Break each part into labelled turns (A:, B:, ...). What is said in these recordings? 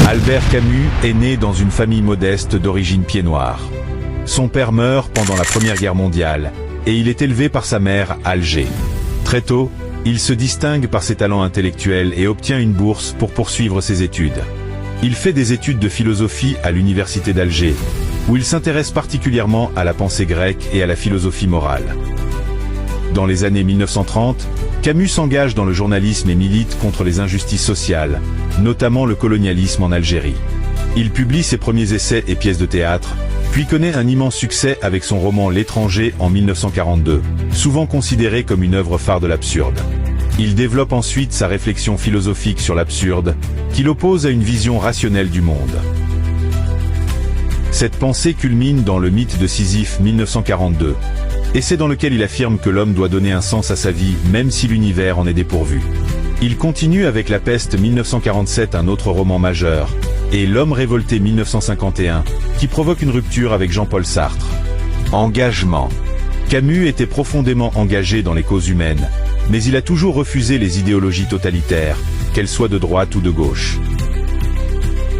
A: Albert Camus est né dans une famille modeste d'origine pied-noir. Son père meurt pendant la Première Guerre mondiale, et il est élevé par sa mère à Alger. Très tôt, il se distingue par ses talents intellectuels et obtient une bourse pour poursuivre ses études. Il fait des études de philosophie à l'université d'Alger, où il s'intéresse particulièrement à la pensée grecque et à la philosophie morale. Dans les années 1930, Camus s'engage dans le journalisme et milite contre les injustices sociales, notamment le colonialisme en Algérie. Il publie ses premiers essais et pièces de théâtre, puis connaît un immense succès avec son roman L'étranger en 1942, souvent considéré comme une œuvre phare de l'absurde. Il développe ensuite sa réflexion philosophique sur l'absurde, qu'il oppose à une vision rationnelle du monde. Cette pensée culmine dans le mythe de Sisyphe 1942, essai dans lequel il affirme que l'homme doit donner un sens à sa vie, même si l'univers en est dépourvu. Il continue avec La Peste 1947, un autre roman majeur, et L'Homme révolté 1951, qui provoque une rupture avec Jean-Paul Sartre. Engagement. Camus était profondément engagé dans les causes humaines, mais il a toujours refusé les idéologies totalitaires, qu'elles soient de droite ou de gauche.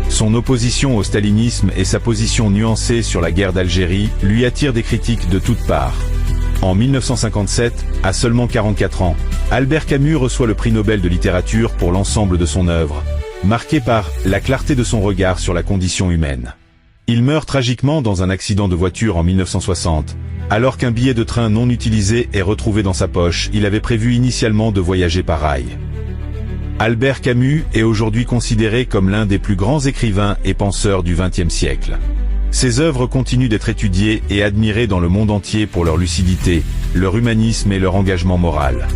A: Son opposition au stalinisme et sa position nuancée sur la guerre d'Algérie lui attirent des critiques de toutes parts. En 1957, à seulement 44 ans, Albert Camus reçoit le prix Nobel de littérature pour l'ensemble de son œuvre, marqué par la clarté de son regard sur la condition humaine. Il meurt tragiquement dans un accident de voiture en 1960, alors qu'un billet de train non utilisé est retrouvé dans sa poche. Il avait prévu initialement de voyager par rail. Albert Camus est aujourd'hui considéré comme l'un des plus grands écrivains et penseurs du XXe siècle. Ses œuvres continuent d'être étudiées et admirées dans le monde entier pour leur lucidité, leur humanisme et leur engagement moral.